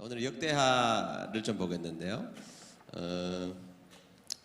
오늘 역대하를 좀 보겠는데요.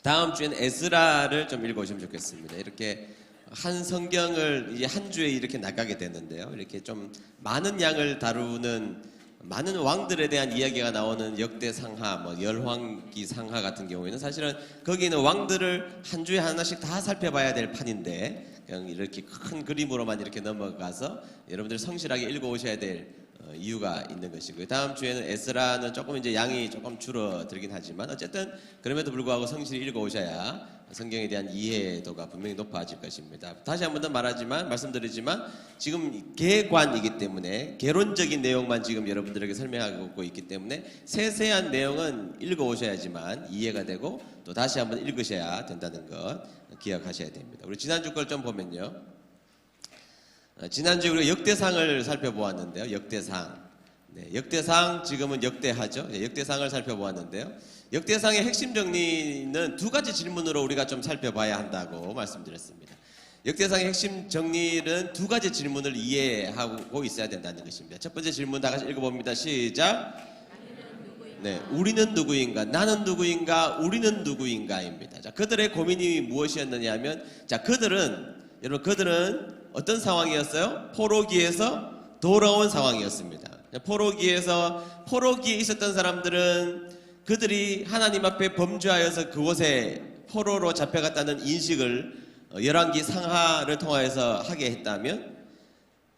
다음 주에는 에스라를 좀 읽어보시면 좋겠습니다. 이렇게 한 성경을 이제 한 주에 이렇게 나가게 되는데요. 이렇게 좀 많은 양을 다루는 많은 왕들에 대한 이야기가 나오는 역대상하, 뭐 열왕기 상하 같은 경우에는 사실은 거기 있는 왕들을 한 주에 하나씩 다 살펴봐야 될 판인데 그냥 이렇게 큰 그림으로만 이렇게 넘어가서 여러분들 성실하게 읽어오셔야 될 이유가 있는 것이고요. 다음 주에는 에스라는 조금 이제 양이 조금 줄어들긴 하지만 어쨌든 그럼에도 불구하고 성실히 읽어오셔야 성경에 대한 이해도가 분명히 높아질 것입니다. 다시 한 번 더 말씀드리지만 지금 개관이기 때문에 개론적인 내용만 지금 여러분들에게 설명하고 있기 때문에 세세한 내용은 읽어오셔야지만 이해가 되고 또 다시 한번 읽으셔야 된다는 것 기억하셔야 됩니다. 우리 지난주 걸 좀 보면요. 지난주에 우리가 역대상을 살펴보았는데요. 역대상. 네, 역대상 지금은 역대하죠. 네, 역대상을 살펴보았는데요. 역대상의 핵심 정리는 두 가지 질문으로 우리가 좀 살펴봐야 한다고 말씀드렸습니다. 역대상의 핵심 정리는 두 가지 질문을 이해하고 있어야 된다는 것입니다. 첫 번째 질문 다 같이 읽어봅니다. 시작. 네, 우리는 누구인가? 나는 누구인가? 우리는 누구인가입니다. 자, 그들의 고민이 무엇이었느냐 하면, 자, 여러분, 그들은 어떤 상황이었어요? 포로기에서 돌아온 상황이었습니다. 포로기에 있었던 사람들은 그들이 하나님 앞에 범죄하여서 그곳에 포로로 잡혀갔다는 인식을 열왕기 상하를 통하여서 하게 했다면,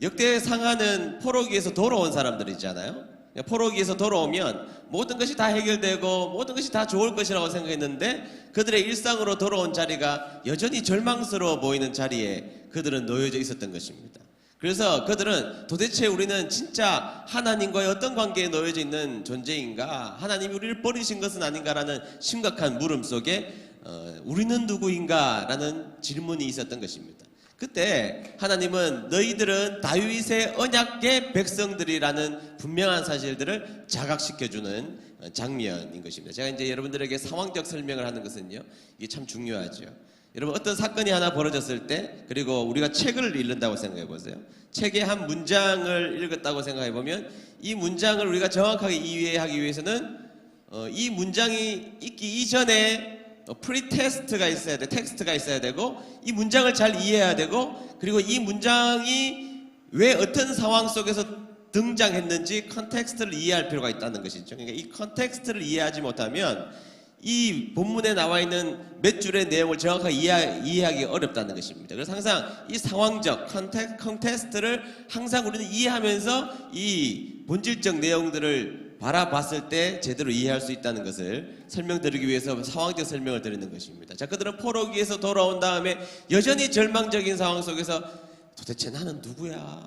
역대 상하는 포로기에서 돌아온 사람들이잖아요. 포로기에서 돌아오면 모든 것이 다 해결되고 모든 것이 다 좋을 것이라고 생각했는데 그들의 일상으로 돌아온 자리가 여전히 절망스러워 보이는 자리에 그들은 놓여져 있었던 것입니다. 그래서 그들은 도대체 우리는 진짜 하나님과의 어떤 관계에 놓여져 있는 존재인가? 하나님이 우리를 버리신 것은 아닌가라는 심각한 물음 속에 우리는 누구인가? 라는 질문이 있었던 것입니다. 그때 하나님은 너희들은 다윗의 언약궤 백성들이라는 분명한 사실들을 자각시켜주는 장면인 것입니다. 제가 이제 여러분들에게 상황적 설명을 하는 것은요, 이게 참 중요하죠. 여러분, 어떤 사건이 하나 벌어졌을 때, 그리고 우리가 책을 읽는다고 생각해 보세요. 책의 한 문장을 읽었다고 생각해 보면 이 문장을 우리가 정확하게 이해하기 위해서는 이 문장이 있기 이전에 프리테스트가 있어야 돼, 텍스트가 있어야 되고 이 문장을 잘 이해해야 되고 그리고 이 문장이 왜 어떤 상황 속에서 등장했는지 컨텍스트를 이해할 필요가 있다는 것이죠. 그러니까 이 컨텍스트를 이해하지 못하면 이 본문에 나와 있는 몇 줄의 내용을 정확하게 이해하기 어렵다는 것입니다. 그래서 항상 이 상황적 컨텍스트를 항상 우리는 이해하면서 이 본질적 내용들을 바라봤을 때 제대로 이해할 수 있다는 것을 설명드리기 위해서 상황적 설명을 드리는 것입니다. 자, 그들은 포로기에서 돌아온 다음에 여전히 절망적인 상황 속에서 도대체 나는 누구야?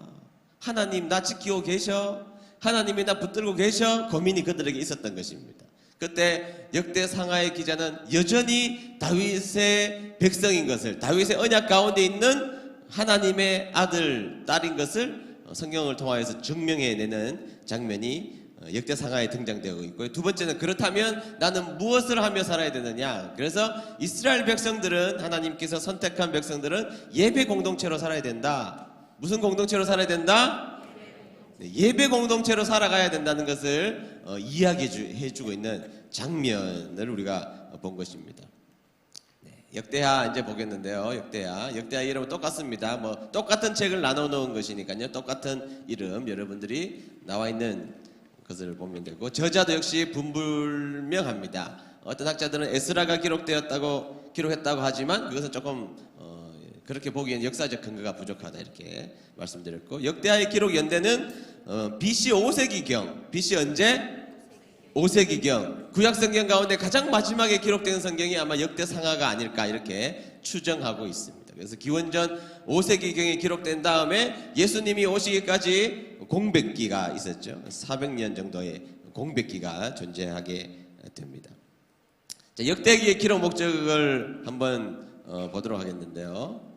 하나님 나 지키고 계셔? 하나님이 나 붙들고 계셔? 고민이 그들에게 있었던 것입니다. 그때 역대 상하의 기자는 여전히 다윗의 백성인 것을, 다윗의 언약 가운데 있는 하나님의 아들, 딸인 것을 성경을 통하여서 증명해내는 장면이 역대 상하에 등장되고 있고요. 두 번째는 그렇다면 나는 무엇을 하며 살아야 되느냐? 그래서 이스라엘 백성들은, 하나님께서 선택한 백성들은 예배 공동체로 살아야 된다. 무슨 공동체로 살아야 된다? 예배 공동체로 살아가야 된다는 것을 이야기해주고 있는 장면을 우리가 본 것입니다. 역대하 이제 보겠는데요. 역대하 이름은 똑같습니다. 뭐 똑같은 책을 나눠 놓은 것이니까요. 똑같은 이름 여러분들이 나와 있는 것을 보면 되고 저자도 역시 분불명합니다. 어떤 학자들은 에스라가 기록했다고 하지만 그것은 조금 그렇게 보기엔 역사적 근거가 부족하다 이렇게 말씀드렸고, 역대하의 기록 연대는 BC 5세기경, BC 언제? 5세기경, 구약성경 가운데 가장 마지막에 기록된 성경이 아마 역대상하가 아닐까 이렇게 추정하고 있습니다. 그래서 기원전 5세기경에 기록된 다음에 예수님이 오시기까지 공백기가 있었죠. 400년 정도의 공백기가 존재하게 됩니다. 자, 역대기의 기록 목적을 한번 보도록 하겠는데요.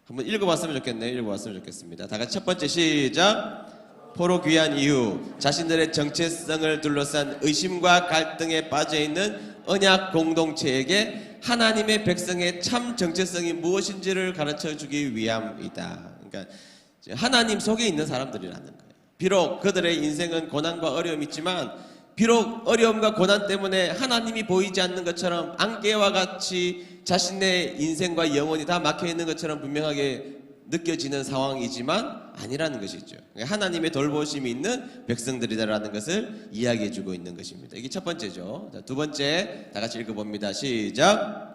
한번 읽어봤으면 좋겠네요. 읽어봤으면 좋겠습니다. 다 같이 첫 번째 시작. 포로 귀환 이후 자신들의 정체성을 둘러싼 의심과 갈등에 빠져있는 언약 공동체에게 하나님의 백성의 참 정체성이 무엇인지를 가르쳐주기 위함이다. 그러니까 하나님 속에 있는 사람들이라는 거예요. 비록 그들의 인생은 고난과 어려움이 있지만 비록 어려움과 고난 때문에 하나님이 보이지 않는 것처럼 안개와 같이 자신의 인생과 영혼이 다 막혀 있는 것처럼 분명하게 느껴지는 상황이지만 아니라는 것이죠. 하나님의 돌보심이 있는 백성들이다라는 것을 이야기해주고 있는 것입니다. 이게 첫 번째죠. 자, 두 번째 다 같이 읽어봅니다. 시작.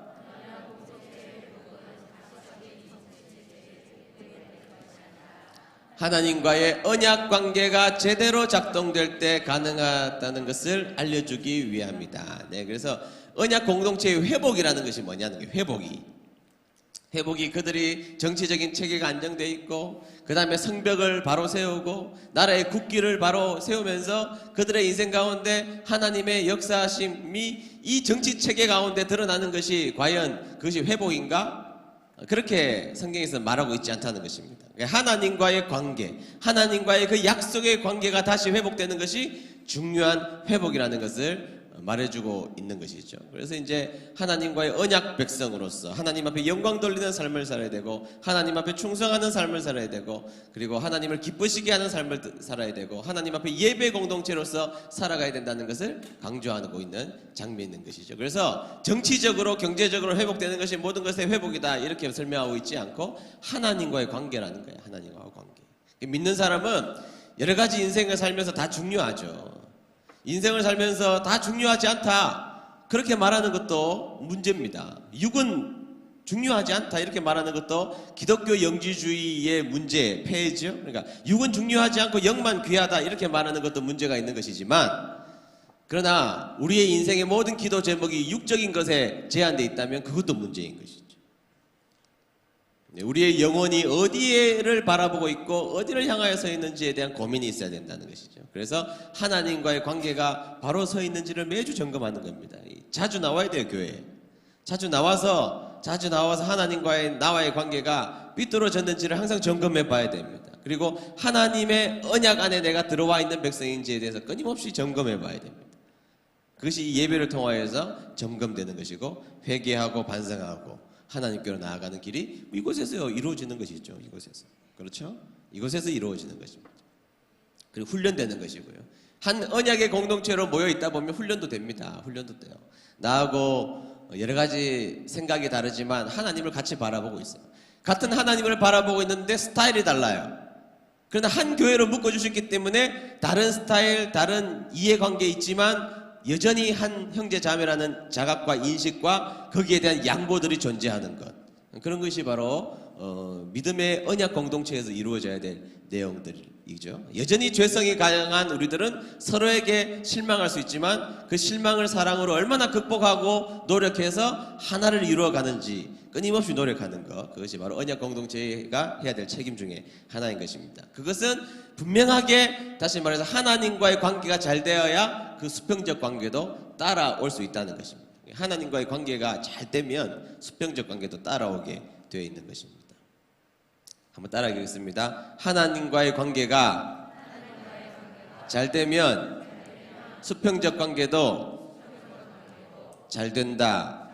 하나님과의 언약 관계가 제대로 작동될 때 가능하다는 것을 알려주기 위함이다. 네, 그래서 언약 공동체의 회복이라는 것이 뭐냐는 게 회복이 그들이 정치적인 체계가 안정되어 있고 그 다음에 성벽을 바로 세우고 나라의 국기를 바로 세우면서 그들의 인생 가운데 하나님의 역사하심이 이 정치 체계 가운데 드러나는 것이 과연 그것이 회복인가? 그렇게 성경에서 말하고 있지 않다는 것입니다. 하나님과의 관계, 하나님과의 그 약속의 관계가 다시 회복되는 것이 중요한 회복이라는 것을 말해주고 있는 것이죠. 그래서 이제 하나님과의 언약 백성으로서 하나님 앞에 영광 돌리는 삶을 살아야 되고 하나님 앞에 충성하는 삶을 살아야 되고 그리고 하나님을 기쁘시게 하는 삶을 살아야 되고 하나님 앞에 예배 공동체로서 살아가야 된다는 것을 강조하고 있는 장면이 있는 것이죠. 그래서 정치적으로 경제적으로 회복되는 것이 모든 것의 회복이다 이렇게 설명하고 있지 않고 하나님과의 관계라는 거예요. 하나님과의 관계. 믿는 사람은 여러 가지 인생을 살면서 다 중요하죠. 인생을 살면서 다 중요하지 않다 그렇게 말하는 것도 문제입니다. 육은 중요하지 않다 이렇게 말하는 것도 기독교 영지주의의 문제 폐해죠. 그러니까 육은 중요하지 않고 영만 귀하다 이렇게 말하는 것도 문제가 있는 것이지만 그러나 우리의 인생의 모든 기도 제목이 육적인 것에 제한되어 있다면 그것도 문제인 것이죠. 우리의 영혼이 어디를 바라보고 있고 어디를 향하여 서 있는지에 대한 고민이 있어야 된다는 것이죠. 그래서 하나님과의 관계가 바로 서 있는지를 매주 점검하는 겁니다. 자주 나와야 돼요, 교회에. 자주 나와서 하나님과의 나와의 관계가 삐뚤어졌는지를 항상 점검해 봐야 됩니다. 그리고 하나님의 언약 안에 내가 들어와 있는 백성인지에 대해서 끊임없이 점검해 봐야 됩니다. 그것이 예배를 통하여서 점검되는 것이고 회개하고 반성하고 하나님께로 나아가는 길이 이곳에서 이루어지는 것이죠. 이곳에서. 그렇죠? 이곳에서 이루어지는 것입니다. 그리고 훈련되는 것이고요. 한 언약의 공동체로 모여 있다 보면 훈련도 됩니다. 훈련도 돼요. 나하고 여러 가지 생각이 다르지만 하나님을 같이 바라보고 있어요. 같은 하나님을 바라보고 있는데 스타일이 달라요. 그러나 한 교회로 묶어주셨기 때문에 다른 스타일, 다른 이해관계 있지만 여전히 한 형제 자매라는 자각과 인식과 거기에 대한 양보들이 존재하는 것. 그런 것이 바로 믿음의 언약 공동체에서 이루어져야 될 내용들이죠. 여전히 죄성이 강한 우리들은 서로에게 실망할 수 있지만 그 실망을 사랑으로 얼마나 극복하고 노력해서 하나를 이루어가는지 끊임없이 노력하는 것. 그것이 바로 언약 공동체가 해야 될 책임 중에 하나인 것입니다. 그것은 분명하게 다시 말해서 하나님과의 관계가 잘 되어야 그 수평적 관계도 따라올 수 있다는 것입니다. 하나님과의 관계가 잘 되면 수평적 관계도 따라오게 되어 있는 것입니다. 한번 따라하겠습니다. 하나님과의 관계가 잘 되면 수평적 관계도 잘 된다.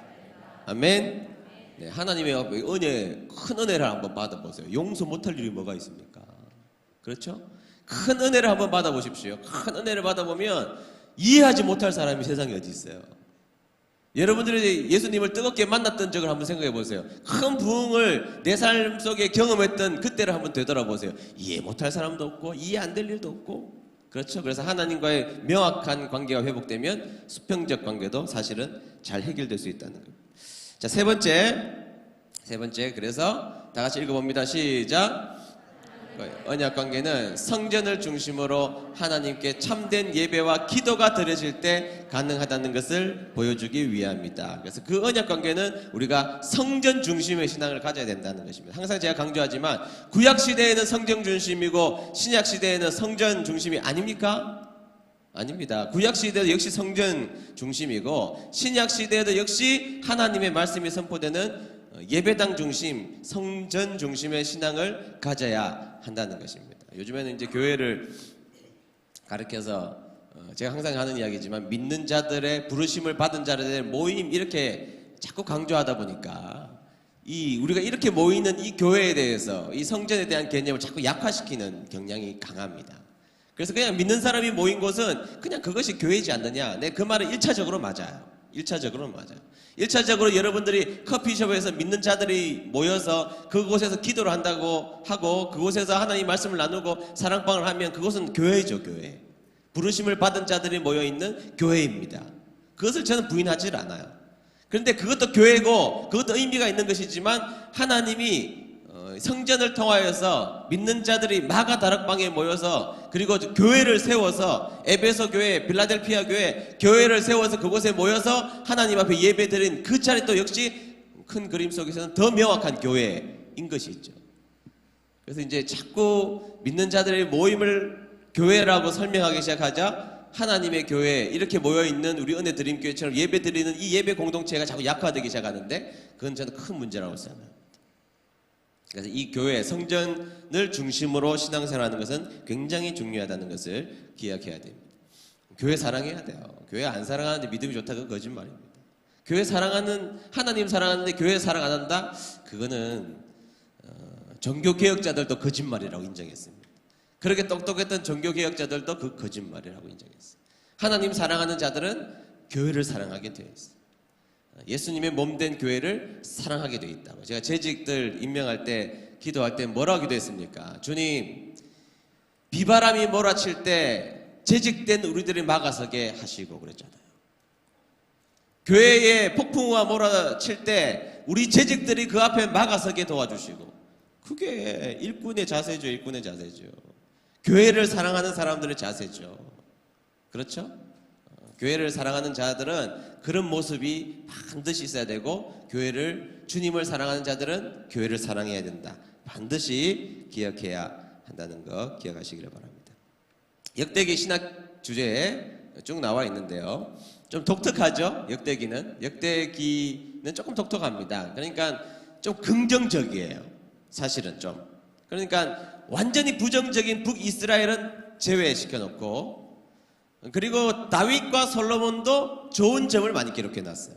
아멘. 네, 하나님의 은혜, 큰 은혜를 한번 받아보세요. 용서 못할 일이 뭐가 있습니까? 그렇죠? 큰 은혜를 한번 받아보십시오. 큰 은혜를 받아보면 이해하지 못할 사람이 세상에 어디 있어요? 여러분들이 예수님을 뜨겁게 만났던 적을 한번 생각해 보세요. 큰 부흥을 내 삶 속에 경험했던 그때를 한번 되돌아보세요. 이해 못할 사람도 없고 이해 안 될 일도 없고 그렇죠? 그래서 하나님과의 명확한 관계가 회복되면 수평적 관계도 사실은 잘 해결될 수 있다는 겁니다. 자, 세 번째 그래서 다 같이 읽어봅니다. 시작. 언약 관계는 성전을 중심으로 하나님께 참된 예배와 기도가 드려질 때 가능하다는 것을 보여주기 위함이다. 그래서 그 언약 관계는 우리가 성전 중심의 신앙을 가져야 된다는 것입니다. 항상 제가 강조하지만 구약 시대에는 성전 중심이고 신약 시대에는 성전 중심이 아닙니까? 아닙니다. 구약 시대도 역시 성전 중심이고 신약 시대에도 역시 하나님의 말씀이 선포되는 예배당 중심, 성전 중심의 신앙을 가져야 한다는 것입니다. 요즘에는 이제 교회를 가르쳐서 제가 항상 하는 이야기지만 믿는 자들의 부르심을 받은 자들의 모임 이렇게 자꾸 강조하다 보니까 우리가 이렇게 모이는 이 교회에 대해서 이 성전에 대한 개념을 자꾸 약화시키는 경향이 강합니다. 그래서 그냥 믿는 사람이 모인 곳은 그냥 그것이 교회이지 않느냐. 네, 그 말은 1차적으로 맞아요. 1차적으로 맞아요. 1차적으로 여러분들이 커피숍에서 믿는 자들이 모여서 그곳에서 기도를 한다고 하고 그곳에서 하나님 말씀을 나누고 사랑방을 하면 그것은 교회죠, 교회. 부르심을 받은 자들이 모여있는 교회입니다. 그것을 저는 부인하지 않아요. 그런데 그것도 교회고 그것도 의미가 있는 것이지만 하나님이 성전을 통하여서 믿는 자들이 마가 다락방에 모여서 그리고 교회를 세워서 에베소 교회, 빌라델피아 교회, 교회를 세워서 그곳에 모여서 하나님 앞에 예배드린 그 자리 또 역시 큰 그림 속에서는 더 명확한 교회인 것이 있죠. 그래서 이제 자꾸 믿는 자들의 모임을 교회라고 설명하기 시작하자 하나님의 교회 이렇게 모여있는 우리 은혜드림교회처럼 예배드리는 이 예배 공동체가 자꾸 약화되기 시작하는데 그건 저는 큰 문제라고 생각합니다. 그래서 이 교회 성전을 중심으로 신앙생활하는 것은 굉장히 중요하다는 것을 기억해야 됩니다. 교회 사랑해야 돼요. 교회 안 사랑하는데 믿음이 좋다 그건 거짓말입니다. 교회 사랑하는 하나님 사랑하는데 교회 사랑 안 한다? 그거는 종교개혁자들도 거짓말이라고 인정했습니다. 그렇게 똑똑했던 종교개혁자들도 그 거짓말이라고 인정했어요. 하나님 사랑하는 자들은 교회를 사랑하게 되어 있어요. 예수님의 몸된 교회를 사랑하게 되어 있다고. 제가 재직들 임명할 때 기도할 때 뭐라고 기도했습니까? 주님, 비바람이 몰아칠 때 재직된 우리들이 막아서게 하시고 그랬잖아요. 교회에 폭풍우가 몰아칠 때 우리 재직들이 그 앞에 막아서게 도와주시고 그게 일꾼의 자세죠. 일꾼의 자세죠. 교회를 사랑하는 사람들의 자세죠. 그렇죠? 교회를 사랑하는 자들은 그런 모습이 반드시 있어야 되고 교회를 주님을 사랑하는 자들은 교회를 사랑해야 된다. 반드시 기억해야 한다는 거 기억하시기를 바랍니다. 역대기 신학 주제에 쭉 나와 있는데요. 좀 독특하죠? 역대기는 조금 독특합니다. 그러니까 좀 긍정적이에요. 사실은 좀. 그러니까 완전히 부정적인 북이스라엘은 제외시켜 놓고 그리고 다윗과 솔로몬도 좋은 점을 많이 기록해 놨어요.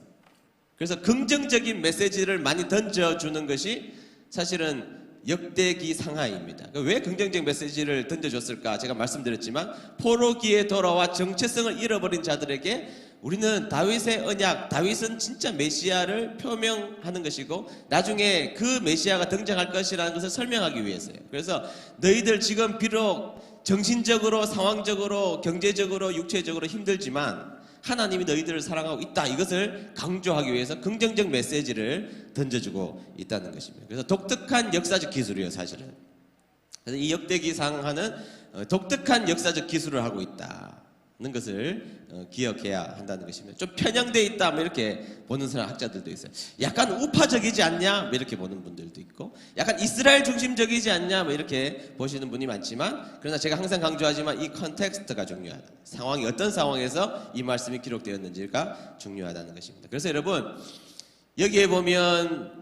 그래서 긍정적인 메시지를 많이 던져주는 것이 사실은 역대기 상하입니다. 왜 긍정적 메시지를 던져줬을까? 제가 말씀드렸지만 포로기에 돌아와 정체성을 잃어버린 자들에게 우리는 다윗의 언약, 다윗은 진짜 메시아를 표명하는 것이고 나중에 그 메시아가 등장할 것이라는 것을 설명하기 위해서예요. 그래서 너희들 지금 비록 정신적으로, 상황적으로, 경제적으로, 육체적으로 힘들지만 하나님이 너희들을 사랑하고 있다. 이것을 강조하기 위해서 긍정적 메시지를 던져주고 있다는 것입니다. 그래서 독특한 역사적 기술이에요, 사실은. 그래서 이 역대기상하는 독특한 역사적 기술을 하고 있다는 것을 기억해야 한다는 것입니다. 좀 편향되어 있다, 뭐 이렇게 보는 사람 학자들도 있어요. 약간 우파적이지 않냐, 뭐 이렇게 보는 분들도 있고, 약간 이스라엘 중심적이지 않냐, 뭐 이렇게 보시는 분이 많지만, 그러나 제가 항상 강조하지만 이 컨텍스트가 중요하다. 상황이 어떤 상황에서 이 말씀이 기록되었는지가 중요하다는 것입니다. 그래서 여러분 여기에 보면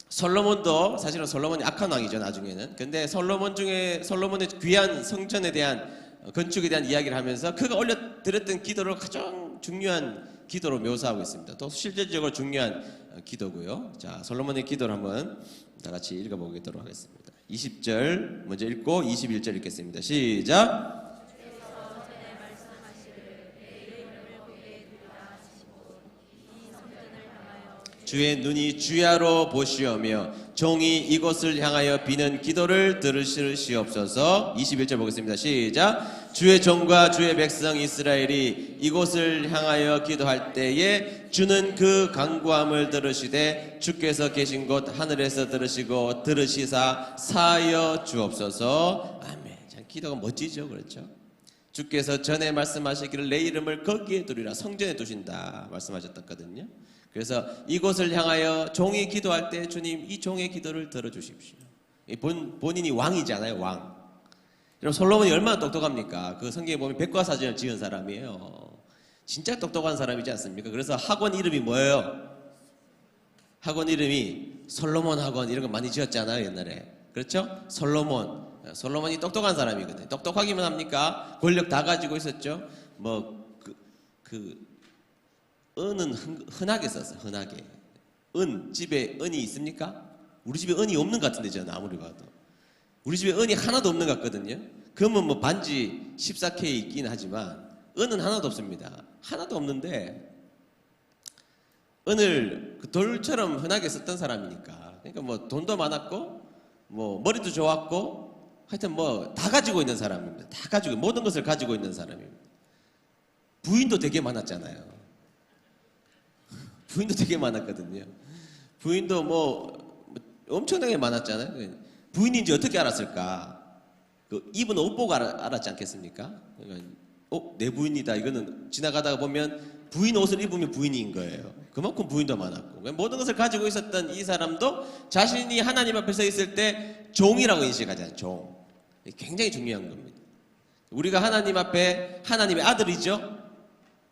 솔로몬도 사실은 솔로몬이 악한 왕이죠 나중에는. 근데 솔로몬의 귀한 성전에 대한 건축에 대한 이야기를 하면서 그가 올려드렸던 기도를 가장 중요한 기도로 묘사하고 있습니다. 또 실질적으로 중요한 기도고요. 자, 솔로몬의 기도를 한번 다 같이 읽어보도록 하겠습니다. 20절 먼저 읽고 21절 읽겠습니다. 시작. 주의 눈이 주야로 보시오며 종이 이곳을 향하여 비는 기도를 들으시옵소서. 21절 보겠습니다. 시작. 주의 종과 주의 백성 이스라엘이 이곳을 향하여 기도할 때에 주는 그 간구함을 들으시되 주께서 계신 곳 하늘에서 들으시고 들으시사 사하여 주옵소서. 아멘. 참 기도가 멋지죠, 그렇죠? 주께서 전에 말씀하시기를 내 이름을 거기에 두리라, 성전에 두신다 말씀하셨거든요. 그래서 이곳을 향하여 종이 기도할 때 주님 이 종의 기도를 들어주십시오. 본인이 왕이잖아요, 왕. 여러분 솔로몬이 얼마나 똑똑합니까? 그 성경에 보면 백과사전을 지은 사람이에요. 진짜 똑똑한 사람이지 않습니까? 그래서 학원 이름이 뭐예요? 학원 이름이 솔로몬 학원 이런 거 많이 지었잖아요, 옛날에. 그렇죠? 솔로몬이 똑똑한 사람이거든요. 똑똑하기만 합니까? 권력 다 가지고 있었죠. 은은 흔하게 썼어요. 흔하게. 집에 은이 있습니까? 우리 집에 은이 없는 것 같은데 저는 아무리 봐도. 우리 집에 은이 하나도 없는 것 같거든요. 금은 뭐 반지 14K 있긴 하지만 은은 하나도 없습니다. 하나도 없는데 은을 그 돌처럼 흔하게 썼던 사람이니까. 그러니까 뭐 돈도 많았고 뭐 머리도 좋았고 하여튼 뭐 다 가지고 있는 사람입니다. 다 가지고 모든 것을 가지고 있는 사람입니다. 부인도 되게 많았잖아요. 부인도 되게 많았거든요. 부인도 뭐 엄청나게 많았잖아요. 부인인지 어떻게 알았을까? 그 입은 옷 보고 알았지 않겠습니까? 그러니까 내 부인이다. 이거는 지나가다가 보면 부인 옷을 입으면 부인인 거예요. 그만큼 부인도 많았고 모든 것을 가지고 있었던 이 사람도 자신이 하나님 앞에 서 있을 때 종이라고 인식하잖아요. 종. 굉장히 중요한 겁니다. 우리가 하나님 앞에 하나님의 아들이죠.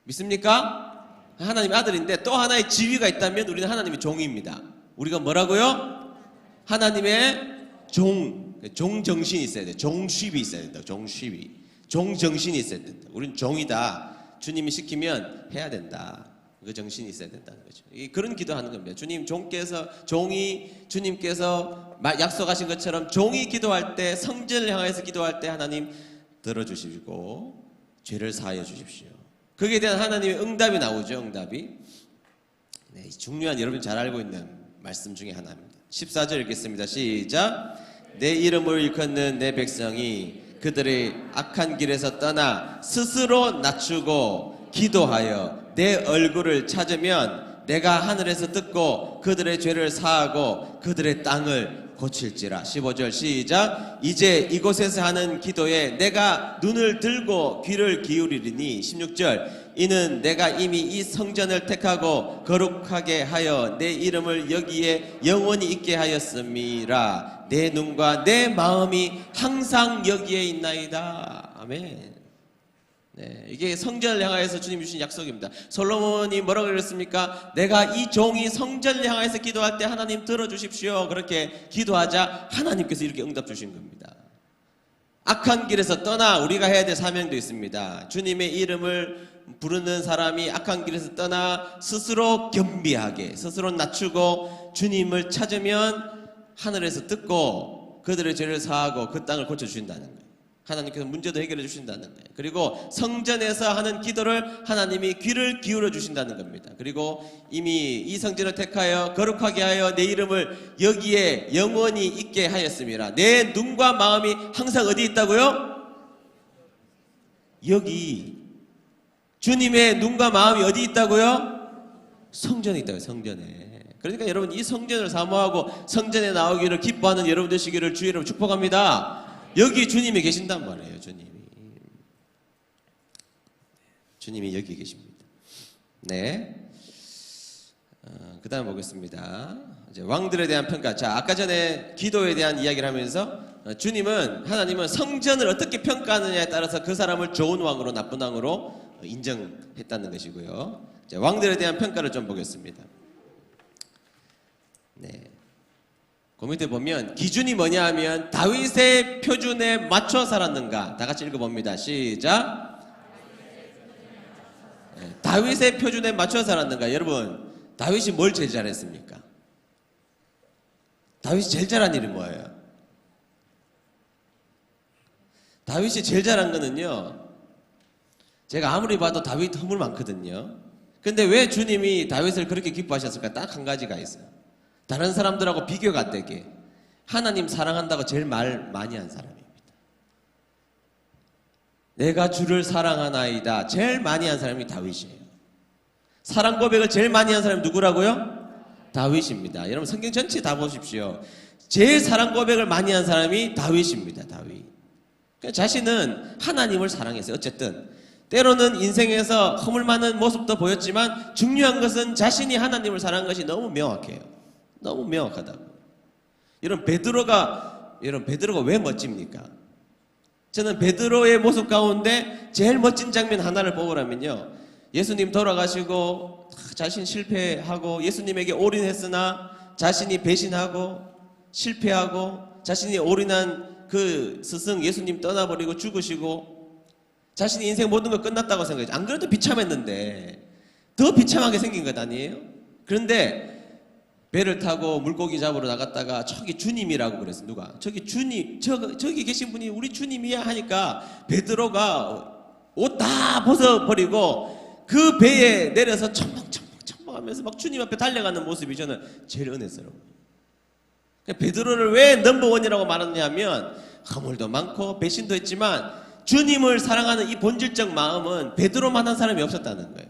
믿습니까? 하나님의 아들인데 또 하나의 지위가 있다면 우리는 하나님의 종입니다. 우리가 뭐라고요? 하나님의 종정신이 있어야 돼요. 종십이 있어야 된다. 종십이. 종정신이 있어야 된다. 우리는 종이다. 주님이 시키면 해야 된다. 그 정신이 있어야 된다는 거죠. 그런 기도하는 겁니다. 종이 주님께서 약속하신 것처럼 종이 기도할 때, 성전을 향해서 기도할 때 하나님 들어주시고 죄를 사하여 주십시오. 거기에 대한 하나님의 응답이 나오죠. 응답이. 네, 중요한 여러분 잘 알고 있는 말씀 중에 하나입니다. 14절 읽겠습니다. 시작. 내 이름을 일컫는 내 백성이 그들의 악한 길에서 떠나 스스로 낮추고 기도하여 내 얼굴을 찾으면 내가 하늘에서 듣고 그들의 죄를 사하고 그들의 땅을 고칠지라. 15절 시작. 이제 이곳에서 하는 기도에 내가 눈을 들고 귀를 기울이리니. 16절 이는 내가 이미 이 성전을 택하고 거룩하게 하여 내 이름을 여기에 영원히 있게 하였음이라. 내 눈과 내 마음이 항상 여기에 있나이다. 아멘. 네, 이게 성전을 향하여서 주님 주신 약속입니다. 솔로몬이 뭐라고 그랬습니까? 내가 이 종이 성전을 향하여서 기도할 때 하나님 들어주십시오. 그렇게 기도하자 하나님께서 이렇게 응답 주신 겁니다. 악한 길에서 떠나 우리가 해야 될 사명도 있습니다. 주님의 이름을 부르는 사람이 악한 길에서 떠나 스스로 겸비하게, 스스로 낮추고 주님을 찾으면 하늘에서 듣고 그들의 죄를 사하고 그 땅을 고쳐주신다는 거예요. 하나님께서 문제도 해결해 주신다는 거예요. 그리고 성전에서 하는 기도를 하나님이 귀를 기울여 주신다는 겁니다. 그리고 이미 이 성전을 택하여 거룩하게 하여 내 이름을 여기에 영원히 있게 하였습니다. 내 눈과 마음이 항상 어디 있다고요? 여기. 주님의 눈과 마음이 어디 있다고요? 성전에 있다고요. 성전에. 그러니까 여러분 이 성전을 사모하고 성전에 나오기를 기뻐하는 여러분 되시기를 주의 이름으로 축복합니다. 여기 주님이 계신단 말이에요. 주님이 여기 계십니다. 네. 그 다음 보겠습니다. 이제 왕들에 대한 평가. 자, 아까 전에 기도에 대한 이야기를 하면서 하나님은 성전을 어떻게 평가하느냐에 따라서 그 사람을 좋은 왕으로 나쁜 왕으로 인정했다는 것이고요. 자, 왕들에 대한 평가를 좀 보겠습니다. 네. 그 밑에 보면 기준이 뭐냐 하면 다윗의 표준에 맞춰 살았는가. 다 같이 읽어봅니다. 시작. 네, 다윗의 표준에 맞춰 살았는가. 여러분 다윗이 뭘 제일 잘했습니까? 다윗이 제일 잘한 일이 뭐예요? 다윗이 제일 잘한 거는요, 제가 아무리 봐도 다윗 허물 많거든요. 근데 왜 주님이 다윗을 그렇게 기뻐하셨을까? 딱 한 가지가 있어요. 다른 사람들하고 비교가 안 되게 하나님 사랑한다고 제일 말 많이 한 사람입니다. 내가 주를 사랑하나이다 제일 많이 한 사람이 다윗이에요. 사랑 고백을 제일 많이 한 사람이 누구라고요? 다윗입니다. 여러분 성경 전체 다 보십시오. 제일 사랑 고백을 많이 한 사람이 다윗입니다. 다윗. 자신은 하나님을 사랑했어요. 어쨌든 때로는 인생에서 허물 많은 모습도 보였지만 중요한 것은 자신이 하나님을 사랑한 것이 너무 명확해요. 너무 명확하다고. 여러분 베드로가 왜 멋집니까? 저는 베드로의 모습 가운데 제일 멋진 장면 하나를 뽑으라면요, 예수님 돌아가시고 자신 실패하고 예수님에게 올인했으나 자신이 배신하고 실패하고 자신이 올인한 그 스승 예수님 떠나버리고 죽으시고 자신이 인생 모든 거 끝났다고 생각했죠. 안 그래도 비참했는데 더 비참하게 생긴 것 아니에요? 그런데 배를 타고 물고기 잡으러 나갔다가 저기 주님이라고 그랬어. 누가? 저기 주님, 저기 계신 분이 우리 주님이야 하니까 베드로가 옷 다 벗어버리고 그 배에 내려서 첨벙첨벙하면서 막 주님 앞에 달려가는 모습이 저는 제일 은혜스러워요. 베드로를 왜 넘버원이라고 말하냐면 허물도 많고 배신도 했지만 주님을 사랑하는 이 본질적 마음은 베드로만한 사람이 없었다는 거예요.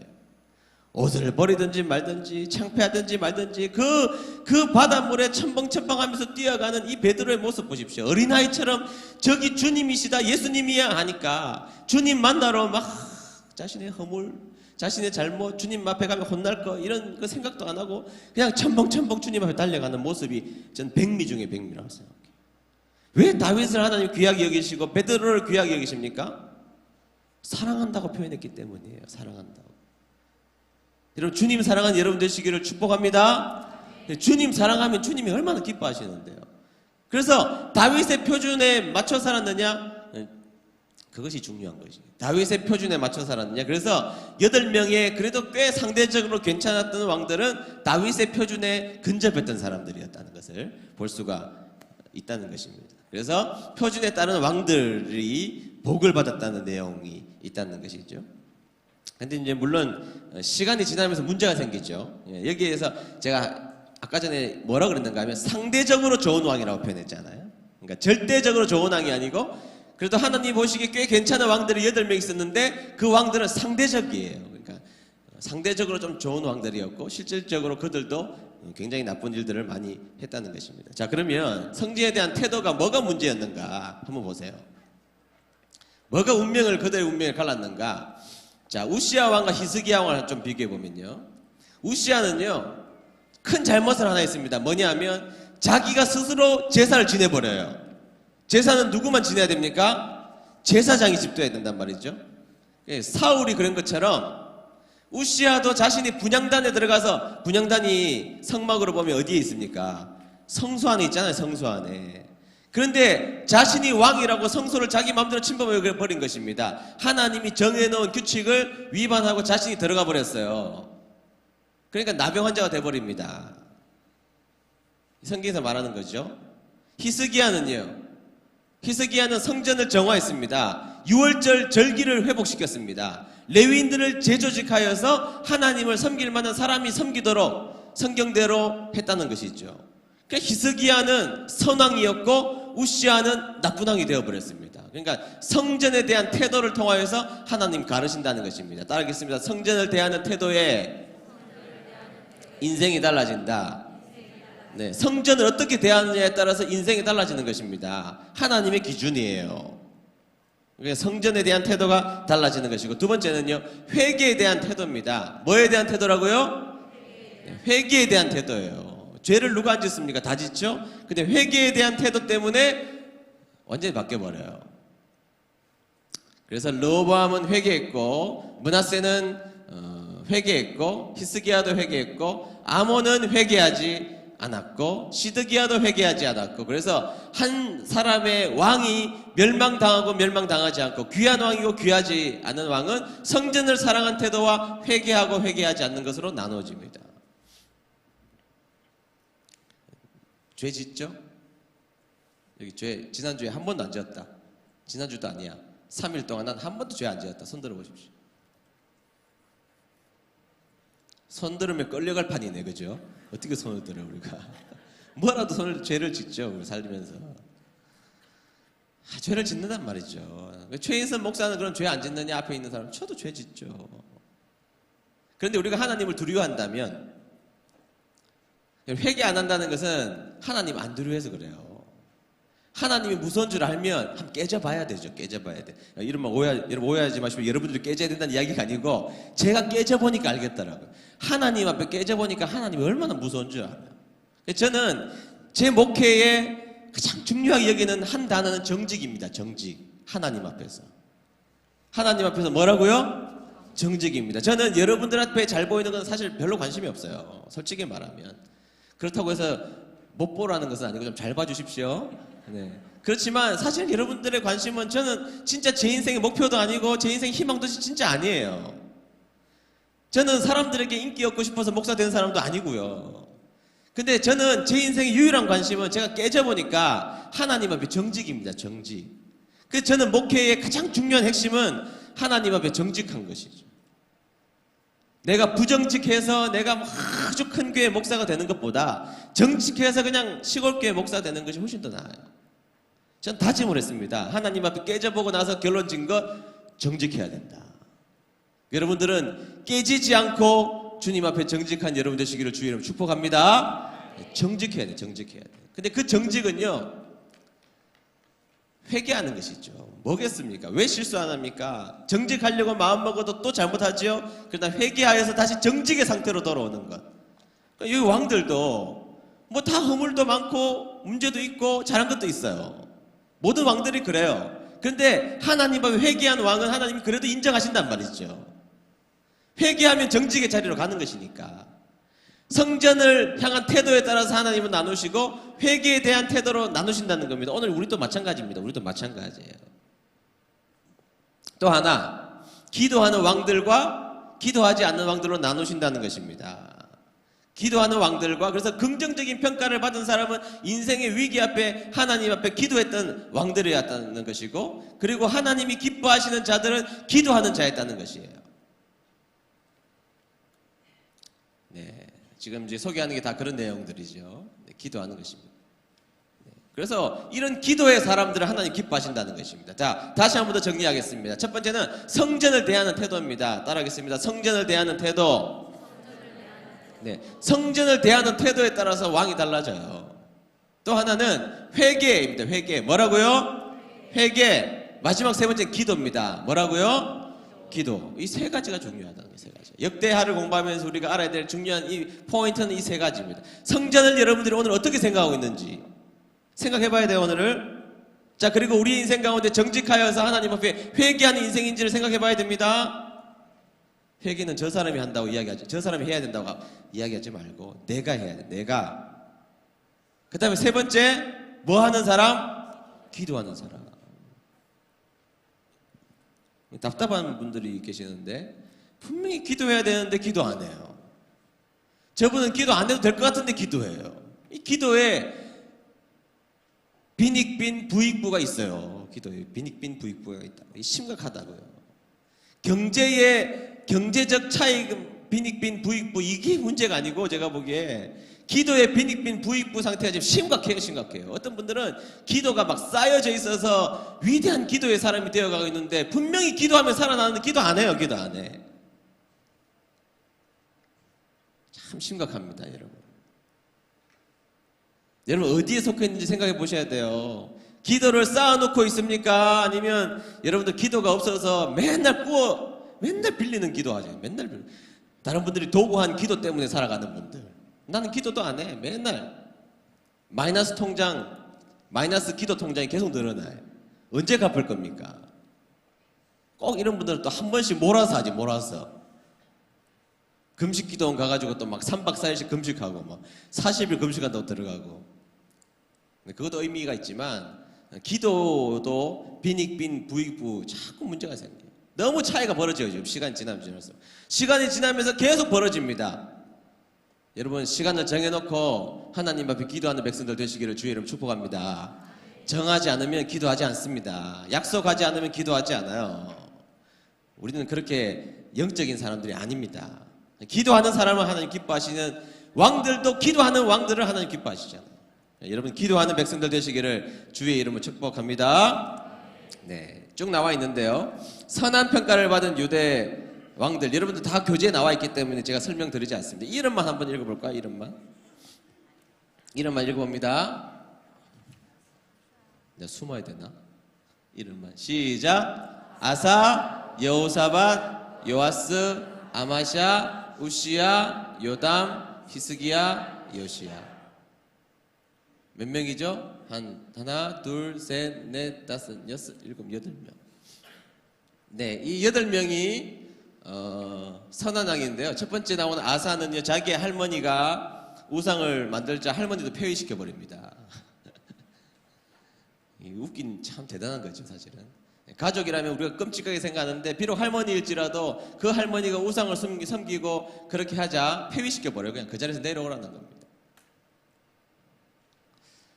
옷을 버리든지 말든지 창피하든지 말든지 그 바닷물에 첨벙첨벙하면서 뛰어가는 이 베드로의 모습 보십시오. 어린아이처럼 저기 주님이시다 예수님이야 하니까 주님 만나러 막 자신의 허물 자신의 잘못 주님 앞에 가면 혼날 거 이런 그 생각도 안 하고 그냥 첨벙첨벙 주님 앞에 달려가는 모습이 전 백미 중에 백미라고 생각해요. 왜 다윗을 하나님 귀하게 여기시고 베드로를 귀하게 여기십니까? 사랑한다고 표현했기 때문이에요. 사랑한다고. 여러분 주님 사랑하는 여러분 되시기를 축복합니다. 주님 사랑하면 주님이 얼마나 기뻐하시는데요. 그래서 다윗의 표준에 맞춰 살았느냐? 그것이 중요한 것이에요. 다윗의 표준에 맞춰 살았느냐? 그래서 8명의 그래도 꽤 상대적으로 괜찮았던 왕들은 다윗의 표준에 근접했던 사람들이었다는 것을 볼 수가 있다는 것입니다. 그래서 표준에 따른 왕들이 복을 받았다는 내용이 있다는 것이죠. 근데 이제 물론 시간이 지나면서 문제가 생기죠. 여기에서 제가 아까 전에 뭐라 그랬는가 하면 상대적으로 좋은 왕이라고 표현했잖아요. 그러니까 절대적으로 좋은 왕이 아니고 그래도 하나님 보시기에 꽤 괜찮은 왕들이 8명 있었는데 그 왕들은 상대적이에요. 그러니까 상대적으로 좀 좋은 왕들이었고 실질적으로 그들도 굉장히 나쁜 일들을 많이 했다는 것입니다. 자, 그러면 성지에 대한 태도가 뭐가 문제였는가 한번 보세요. 뭐가 그들의 운명을 갈랐는가? 자, 우시아 왕과 히스기야 왕을 좀 비교해 보면요. 우시아는요, 큰 잘못을 하나 했습니다. 뭐냐면, 자기가 스스로 제사를 지내버려요. 제사는 누구만 지내야 됩니까? 제사장이 집도해야 된단 말이죠. 사울이 그런 것처럼, 우시아도 자신이 분향단에 들어가서, 분향단이 성막으로 보면 어디에 있습니까? 성소 안에 있잖아요, 성소 안에. 그런데 자신이 왕이라고 성소를 자기 마음대로 침범해 버린 것입니다. 하나님이 정해놓은 규칙을 위반하고 자신이 들어가 버렸어요. 그러니까 나병 환자가 돼버립니다. 성경에서 말하는 거죠. 히스기야는 성전을 정화했습니다. 6월절 절기를 회복시켰습니다. 레위인들을 재조직하여서 하나님을 섬길 만한 사람이 섬기도록 성경대로 했다는 것이죠. 그러니까 히스기야는 선왕이었고 우시아는 나쁜 왕이 되어버렸습니다. 그러니까 성전에 대한 태도를 통하여서 하나님 가르신다는 것입니다. 따르겠습니다. 성전을 대하는 태도에 인생이 달라진다. 네, 성전을 어떻게 대하느냐에 따라서 인생이 달라지는 것입니다. 하나님의 기준이에요. 그러니까 성전에 대한 태도가 달라지는 것이고 두 번째는요. 회개에 대한 태도입니다. 뭐에 대한 태도라고요? 회개에 대한 태도예요. 죄를 누가 안 짓습니까? 다 짓죠? 근데 회개에 대한 태도 때문에 완전히 바뀌어버려요. 그래서 르호보암은 회개했고 므낫세는 회개했고 히스기야도 회개했고 아몬은 회개하지 않았고 시드기야도 회개하지 않았고 그래서 한 사람의 왕이 멸망당하고 멸망당하지 않고 귀한 왕이고 귀하지 않은 왕은 성전을 사랑한 태도와 회개하고 회개하지 않는 것으로 나누어집니다. 죄 짓죠? 여기 죄 지난주에 한 번도 안 지었다. 지난주도 아니야. 3일 동안 난 한 번도 죄 안 지었다. 손 들어보십시오. 손 들으면 끌려갈 판이네, 그죠? 어떻게 손을 들어 우리가? 뭐라도 죄를 짓죠, 살면서. 죄를 짓는단 말이죠. 최인선 목사는 그럼 죄 안 짓느냐? 앞에 있는 사람 저도 죄 짓죠. 그런데 우리가 하나님을 두려워한다면 회개 안 한다는 것은 하나님 안 두려워해서 그래요. 하나님이 무서운 줄 알면 한번 깨져봐야 되죠. 깨져봐야 돼. 여러분 오해하지 마시고 여러분들이 깨져야 된다는 이야기가 아니고 제가 깨져보니까 알겠더라고요. 하나님 앞에 깨져보니까 하나님이 얼마나 무서운 줄 알아요. 저는 제 목회에 가장 중요하게 여기는 한 단어는 정직입니다. 정직. 하나님 앞에서. 하나님 앞에서 뭐라고요? 정직입니다. 저는 여러분들 앞에 잘 보이는 건 사실 별로 관심이 없어요. 솔직히 말하면. 그렇다고 해서 못 보라는 것은 아니고 좀 잘 봐주십시오. 네. 그렇지만 사실 여러분들의 관심은 저는 진짜 제 인생의 목표도 아니고 제 인생 희망도 진짜 아니에요. 저는 사람들에게 인기 얻고 싶어서 목사 된 사람도 아니고요. 근데 저는 제 인생의 유일한 관심은 제가 깨져보니까 하나님 앞에 정직입니다. 정직. 그래서 저는 목회의 가장 중요한 핵심은 하나님 앞에 정직한 것이죠. 내가 부정직해서 내가 아주 큰 교회 목사가 되는 것보다 정직해서 그냥 시골 교회 목사 되는 것이 훨씬 더 나아요. 전 다짐을 했습니다. 하나님 앞에 깨져보고 나서 결론 진 것 정직해야 된다. 여러분들은 깨지지 않고 주님 앞에 정직한 여러분 되시기를 주의 이름으로 축복합니다. 정직해야 돼. 정직해야 돼. 근데 그 정직은요, 회개하는 것이죠. 뭐겠습니까? 왜 실수 안 합니까? 정직하려고 마음먹어도 또 잘못하지요? 그러나 회개하여서 다시 정직의 상태로 돌아오는 것. 이 왕들도 뭐 다 허물도 많고 문제도 있고 잘한 것도 있어요. 모든 왕들이 그래요. 그런데 하나님 앞에 회개한 왕은 하나님이 그래도 인정하신단 말이죠. 회개하면 정직의 자리로 가는 것이니까. 성전을 향한 태도에 따라서 하나님은 나누시고 회개에 대한 태도로 나누신다는 겁니다. 오늘 우리도 마찬가지입니다. 우리도 마찬가지예요. 또 하나, 기도하는 왕들과 기도하지 않는 왕들로 나누신다는 것입니다. 기도하는 왕들과, 그래서 긍정적인 평가를 받은 사람은 인생의 위기 앞에 하나님 앞에 기도했던 왕들이었다는 것이고, 그리고 하나님이 기뻐하시는 자들은 기도하는 자였다는 것이에요. 네, 지금 이제 소개하는 게 다 그런 내용들이죠. 네, 기도하는 것입니다. 네, 그래서 이런 기도의 사람들을 하나님 기뻐하신다는 것입니다. 자, 다시 한 번 더 정리하겠습니다. 첫 번째는 성전을 대하는 태도입니다. 따라하겠습니다. 성전을 대하는 태도. 네, 성전을 대하는 태도에 따라서 왕이 달라져요. 또 하나는 회개입니다. 회개. 뭐라고요? 회개. 마지막 세 번째 기도입니다. 뭐라고요? 기도. 이 세 가지가 중요하다는 거예요. 세 가지. 역대하를 공부하면서 우리가 알아야 될 중요한 이 포인트는 이 세 가지입니다. 성전을 여러분들이 오늘 어떻게 생각하고 있는지 생각해 봐야 돼요, 오늘을. 자, 그리고 우리 인생 가운데 정직하여서 하나님 앞에 회개하는 인생인지를 생각해 봐야 됩니다. 회개는 저 사람이 한다고 이야기하죠. 저 사람이 해야 된다고 이야기하지 말고 내가 해야 돼. 내가. 그 다음에 세 번째, 뭐 하는 사람? 기도하는 사람. 답답한 분들이 계시는데 분명히 기도해야 되는데 기도 안 해요. 저분은 기도 안 해도 될 것 같은데 기도해요. 이 기도에 빈익빈 부익부가 있어요. 기도에 빈익빈 부익부가 있다. 심각하다고요. 경제적 차익, 빈익빈 부익부, 이게 문제가 아니고 제가 보기에 기도의 빈익빈 부익부 상태가 지금 심각해요. 심각해요. 어떤 분들은 기도가 막 쌓여져 있어서 위대한 기도의 사람이 되어가고 있는데 분명히 기도하면 살아나는데 기도 안 해요. 기도 안 해. 참 심각합니다, 여러분. 여러분 어디에 속해 있는지 생각해 보셔야 돼요. 기도를 쌓아놓고 있습니까? 아니면 여러분들 기도가 없어서 맨날 빌리는 기도하죠. 맨날 빌리는. 다른 분들이 도구한 기도 때문에 살아가는 분들. 나는 기도도 안 해. 맨날 마이너스 기도 통장이 계속 늘어나요. 언제 갚을 겁니까? 꼭 이런 분들은 또 한 번씩 몰아서 하지. 몰아서 금식 기도원 가가지고 또 막 3박 4일씩 금식하고 막 40일 금식한다고 들어가고. 그것도 의미가 있지만 기도도 빈익빈 부익부 자꾸 문제가 생겨요. 너무 차이가 벌어져요. 지금 시간이 지나면서. 시간이 지나면서 계속 벌어집니다. 여러분 시간을 정해놓고 하나님 앞에 기도하는 백성들 되시기를 주의 이름 축복합니다. 정하지 않으면 기도하지 않습니다. 약속하지 않으면 기도하지 않아요. 우리는 그렇게 영적인 사람들이 아닙니다. 기도하는 사람을 하나님 기뻐하시는 왕들도 기도하는 왕들을 하나님 기뻐하시잖아요. 여러분 기도하는 백성들 되시기를 주의 이름으로 축복합니다. 네, 쭉 나와 있는데요. 선한 평가를 받은 유대 왕들, 여러분들 다 교재에 나와 있기 때문에 제가 설명드리지 않습니다. 이름만 한번 읽어볼까요? 이름만 읽어봅니다. 내가 숨어야 되나? 이름만 시작. 아사, 여호사밧, 요아스, 아마샤, 우시야, 요담, 히스기야, 요시야. 몇 명이죠? 하나, 둘, 셋, 넷, 다섯, 여섯, 일곱, 8명. 네, 이 8명이 선한 왕인데요. 첫 번째 나오는 아사는요, 자기의 할머니가 우상을 만들자 할머니도 폐위시켜 버립니다. 웃긴 참 대단한 거죠, 사실은. 가족이라면 우리가 끔찍하게 생각하는데 비록 할머니일지라도 그 할머니가 우상을 섬기고 그렇게 하자 폐위시켜 버려요. 그냥 그 자리에서 내려오라는 겁니다.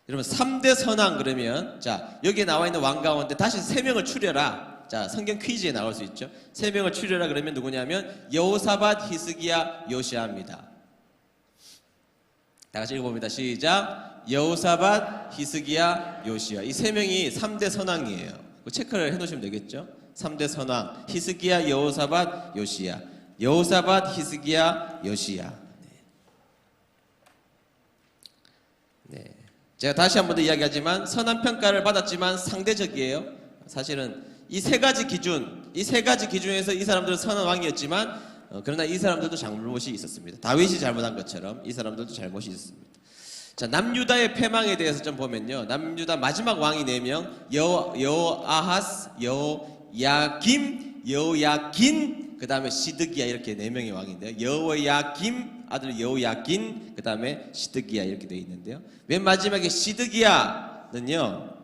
여러분 3대 선왕 그러면 자 여기에 나와 있는 왕 가운데 다시 3명을 추려라. 자 성경 퀴즈에 나올 수 있죠. 3명을 추려라 그러면 누구냐면 여호사밧, 히스기야, 요시야입니다. 다 같이 읽어봅니다. 시작. 여호사밧, 히스기야, 요시야. 이 3명이 3대 선왕이에요. 체크를 해놓으시면 되겠죠. 3대 선왕 히스기야, 여호사밧, 요시야. 여호사밧, 히스기야, 요시야. 네. 제가 다시 한 번 더 이야기하지만 선한 평가를 받았지만 상대적이에요. 사실은 이 세 가지 기준에서 이 사람들은 선한 왕이었지만 그러나 이 사람들도 잘못이 있었습니다. 다윗이 잘못한 것처럼 이 사람들도 잘못이 있었습니다. 자, 남유다의 패망에 대해서 좀 보면요. 남유다 마지막 왕이 4명 여호아하스, 여호야긴, 그 다음에 시드기야 이렇게 4명의 왕인데요. 여호야김 아들 여호야긴, 그 다음에 시드기야 이렇게 되어 있는데요. 맨 마지막에 시드기야는요.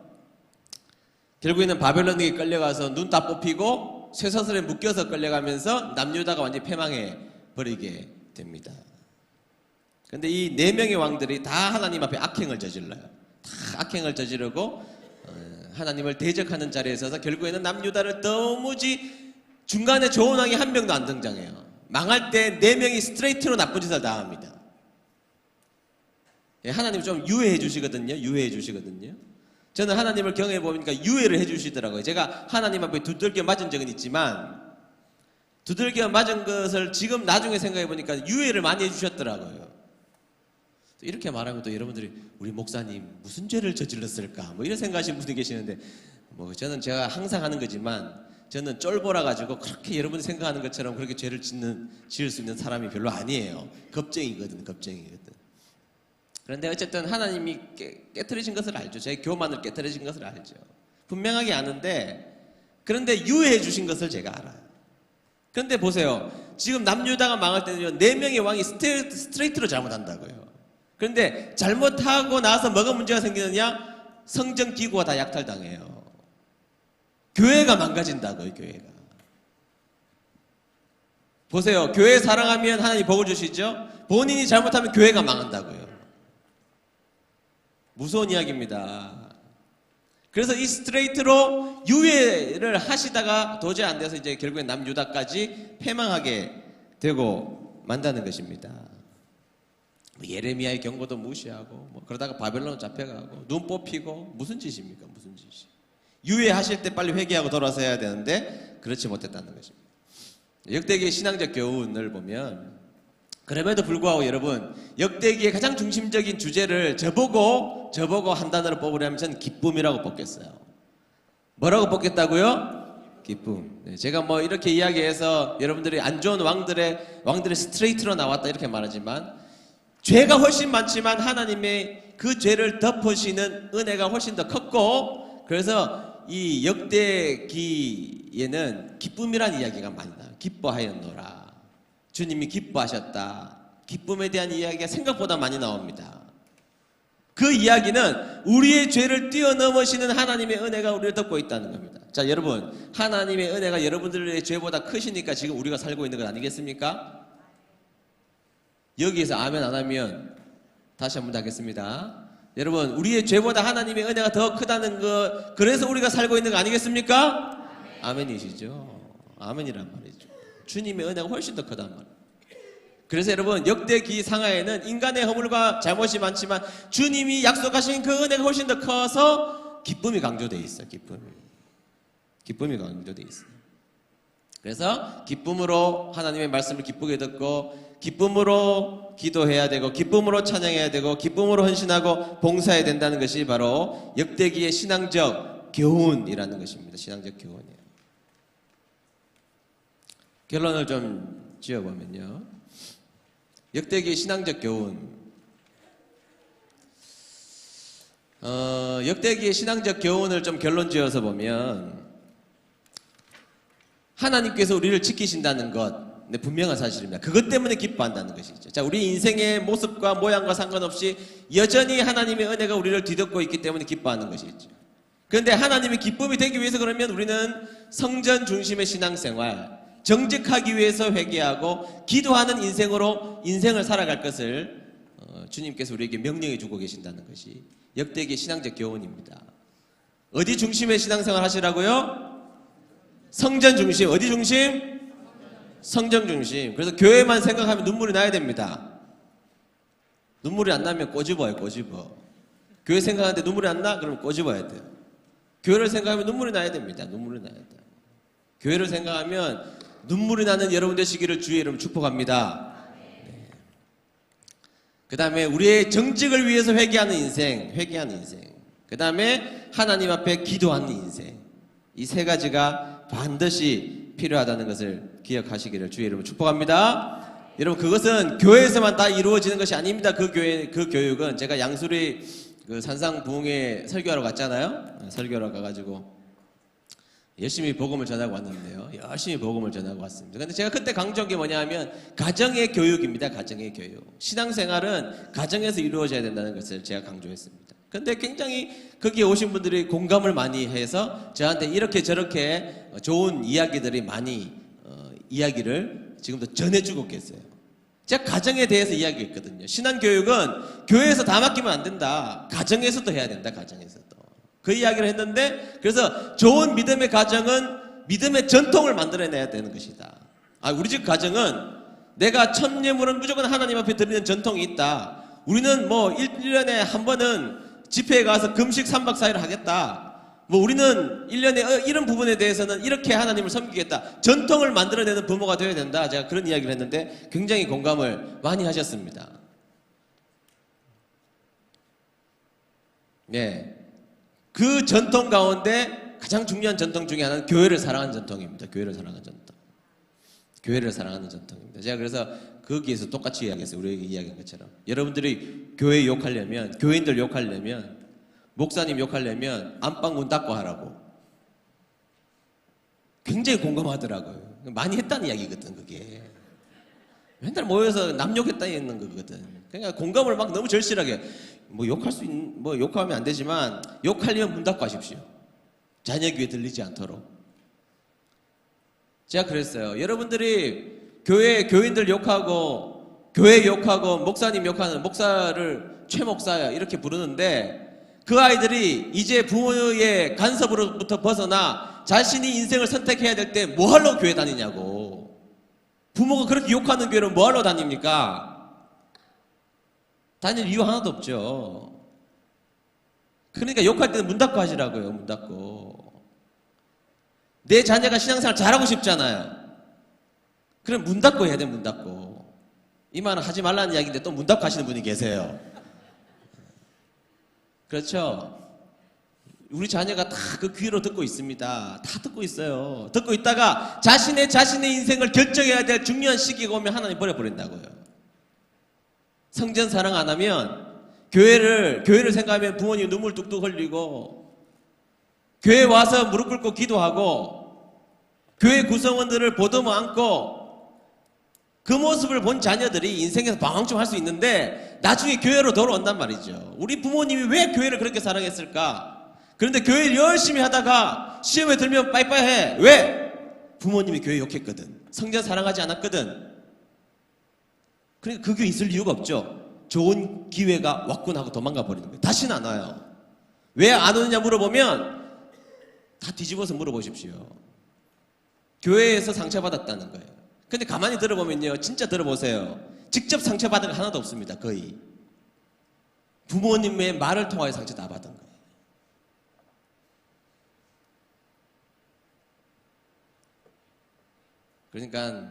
결국에는 바벨론에게 끌려가서 눈 다 뽑히고 쇠사슬에 묶여서 끌려가면서 남유다가 완전히 패망해 버리게 됩니다. 그런데 이 4명의 왕들이 다 하나님 앞에 악행을 저질러요. 다 악행을 저지르고 하나님을 대적하는 자리에 서서 결국에는 남유다를 도무지 중간에 좋은 왕이 한 명도 안 등장해요. 망할 때 4명이 스트레이트로 나쁜 짓을 다 합니다. 하나님 좀 유해해 주시거든요. 유해해 주시거든요. 저는 하나님을 경험해 보니까 유해를 해 주시더라고요. 제가 하나님 앞에 두들겨 맞은 적은 있지만 두들겨 맞은 것을 지금 나중에 생각해 보니까 유해를 많이 해 주셨더라고요. 이렇게 말하면 또 여러분들이 우리 목사님 무슨 죄를 저질렀을까 뭐 이런 생각하시는 분이 계시는데 뭐 저는 제가 항상 하는 거지만 저는 쫄보라 가지고 그렇게 여러분이 생각하는 것처럼 그렇게 죄를 지을 수 있는 사람이 별로 아니에요. 겁쟁이거든. 그런데 어쨌든 하나님이 깨트리신 것을 알죠. 제 교만을 깨트리신 것을 알죠. 분명하게 아는데 그런데 유해해 주신 것을 제가 알아요. 그런데 보세요. 지금 남유다가 망할 때는요. 4명의 왕이 스트레이트로 잘못한다고요. 그런데 잘못하고 나서 뭐가 문제가 생기느냐? 성전 기구가 다 약탈당해요. 교회가 망가진다고요. 교회가. 보세요. 교회 사랑하면 하나님 복을 주시죠. 본인이 잘못하면 교회가 망한다고요. 무서운 이야기입니다. 그래서 이 스트레이트로 유예를 하시다가 도저히 안 돼서 이제 결국엔 남유다까지 패망하게 되고 만다는 것입니다. 예레미야의 경고도 무시하고 그러다가 바벨론 잡혀가고 눈 뽑히고 무슨 짓입니까? 무슨 짓이. 유예하실 때 빨리 회개하고 돌아서 해야 되는데 그렇지 못했다는 것입니다. 역대기의 신앙적 교훈을 보면 그럼에도 불구하고 여러분 역대기의 가장 중심적인 주제를 저보고 한 단어로 뽑으려면 저는 기쁨이라고 뽑겠어요. 뭐라고 뽑겠다고요? 기쁨. 네, 제가 뭐 이렇게 이야기해서 여러분들이 안 좋은 왕들의 스트레이트로 나왔다 이렇게 말하지만 죄가 훨씬 많지만 하나님의 그 죄를 덮으시는 은혜가 훨씬 더 컸고 그래서 이 역대기에는 기쁨이라는 이야기가 많이 나와요. 기뻐하였노라. 주님이 기뻐하셨다. 기쁨에 대한 이야기가 생각보다 많이 나옵니다. 그 이야기는 우리의 죄를 뛰어넘으시는 하나님의 은혜가 우리를 덮고 있다는 겁니다. 자, 여러분, 하나님의 은혜가 여러분들의 죄보다 크시니까 지금 우리가 살고 있는 것 아니겠습니까? 여기에서 아멘 안 하면 다시 한번 하겠습니다. 여러분, 우리의 죄보다 하나님의 은혜가 더 크다는 것, 그래서 우리가 살고 있는 거 아니겠습니까? 아멘이시죠. 아멘이란 말이죠. 주님의 은혜가 훨씬 더 크단 말이에요. 그래서 여러분 역대기 상하에는 인간의 허물과 잘못이 많지만 주님이 약속하신 그 은혜가 훨씬 더 커서 기쁨이 강조되어 있어요. 기쁨이 강조되어 있어요. 그래서 기쁨으로 하나님의 말씀을 기쁘게 듣고 기쁨으로 기도해야 되고 기쁨으로 찬양해야 되고 기쁨으로 헌신하고 봉사해야 된다는 것이 바로 역대기의 신앙적 교훈이라는 것입니다. 신앙적 교훈이에요. 결론을 좀 지어보면요. 역대기의 신앙적 교훈. 역대기의 신앙적 교훈을 좀 결론 지어서 보면 하나님께서 우리를 지키신다는 것, 네, 분명한 사실입니다. 그것 때문에 기뻐한다는 것이죠. 자, 우리 인생의 모습과 모양과 상관없이 여전히 하나님의 은혜가 우리를 뒤덮고 있기 때문에 기뻐하는 것이죠. 그런데 하나님의 기쁨이 되기 위해서 그러면 우리는 성전 중심의 신앙생활, 정직하기 위해서 회개하고 기도하는 인생으로 인생을 살아갈 것을 주님께서 우리에게 명령해 주고 계신다는 것이 역대기의 신앙적 교훈입니다. 어디 중심의 신앙생활 하시라고요? 성전 중심. 어디 중심? 성전 중심. 그래서 교회만 생각하면 눈물이 나야 됩니다. 눈물이 안 나면 꼬집어요, 꼬집어. 교회 생각하는데 눈물이 안 나? 그러면 꼬집어야 돼요. 교회를 생각하면 눈물이 나야 됩니다. 눈물이 나야 돼요. 교회를 생각하면 눈물이 나는 여러분 되시기를 주의 이름 축복합니다. 네. 그 다음에 우리의 정직을 위해서 회개하는 인생, 회개하는 인생. 그 다음에 하나님 앞에 기도하는 인생. 이 세 가지가 반드시 필요하다는 것을 기억하시기를 주의 이름으로 축복합니다. 여러분, 그것은 교회에서만 다 이루어지는 것이 아닙니다. 그 교육은 제가 양수리 그 산상부흥회 설교하러 갔잖아요. 설교하러 가가지고 열심히 복음을 전하고 왔는데요. 열심히 복음을 전하고 왔습니다. 근데 제가 그때 강조한 게 뭐냐 하면 가정의 교육입니다. 가정의 교육. 신앙생활은 가정에서 이루어져야 된다는 것을 제가 강조했습니다. 근데 굉장히 거기에 오신 분들이 공감을 많이 해서 저한테 이렇게 저렇게 좋은 이야기들이 많이 이야기를 지금도 전해주고 계세요. 제가 가정에 대해서 이야기했거든요. 신앙교육은 교회에서 다 맡기면 안 된다. 가정에서도 해야 된다. 가정에서도. 그 이야기를 했는데, 그래서 좋은 믿음의 가정은 믿음의 전통을 만들어내야 되는 것이다. 우리 집 가정은 내가 첫 예물은 무조건 하나님 앞에 드리는 전통이 있다. 우리는 뭐 1년에 한 번은 집회에 가서 금식 3박 4일 하겠다. 뭐 우리는 1년에 이런 부분에 대해서는 이렇게 하나님을 섬기겠다. 전통을 만들어내는 부모가 되어야 된다. 제가 그런 이야기를 했는데 굉장히 공감을 많이 하셨습니다. 네. 그 전통 가운데 가장 중요한 전통 중에 하나는 교회를 사랑하는 전통입니다. 교회를 사랑하는 전통. 교회를 사랑하는 전통입니다. 제가 그래서 거기에서 똑같이 이야기했어요. 우리에게 이야기한 것처럼. 여러분들이 교회 욕하려면, 교인들 욕하려면, 목사님 욕하려면 안방문 닫고 하라고. 굉장히 공감하더라고요. 많이 했다는 이야기거든, 그게. 맨날 모여서 남 욕했다는 거거든. 그러니까 공감을 막 너무 절실하게. 욕하면 안 되지만, 욕하려면 문 닫고 하십시오. 자녀 귀에 들리지 않도록. 제가 그랬어요. 여러분들이 교인들 욕하고, 교회 욕하고, 목사님 욕하는 목사를 최 목사야 이렇게 부르는데, 그 아이들이 이제 부모의 간섭으로부터 벗어나 자신이 인생을 선택해야 될 때 뭐하러 교회 다니냐고. 부모가 그렇게 욕하는 교회는 뭐하러 다닙니까? 다닐 이유 하나도 없죠. 그러니까 욕할 때는 문 닫고 하시라고요. 문 닫고. 내 자녀가 신앙생활 잘하고 싶잖아요. 그럼 문 닫고 해야 돼. 문 닫고. 이 말은 하지 말라는 이야기인데 또 문 닫고 하시는 분이 계세요. 그렇죠? 우리 자녀가 다 그 귀로 듣고 있습니다. 다 듣고 있어요. 듣고 있다가 자신의 인생을 결정해야 될 중요한 시기가 오면 하나님 버려버린다고요. 성전 사랑 안 하면 교회를 생각하면 부모님 눈물 뚝뚝 흘리고, 교회 와서 무릎 꿇고 기도하고, 교회 구성원들을 보듬어 안고, 그 모습을 본 자녀들이 인생에서 방황좀 할 수 있는데 나중에 교회로 돌아온단 말이죠. 우리 부모님이 왜 교회를 그렇게 사랑했을까? 그런데 교회를 열심히 하다가 시험에 들면 빠이빠이 해. 왜? 부모님이 교회 욕했거든. 성전 사랑하지 않았거든. 그러니까 그 교회 있을 이유가 없죠. 좋은 기회가 왔군 하고 도망가 버리는 거예요. 다시는 안 와요. 왜 안 오느냐 물어보면 다 뒤집어서 물어보십시오. 교회에서 상처받았다는 거예요. 근데 가만히 들어보면요, 진짜 들어보세요. 직접 상처받은 거 하나도 없습니다. 거의. 부모님의 말을 통하여 상처 다 받은 거예요. 그러니까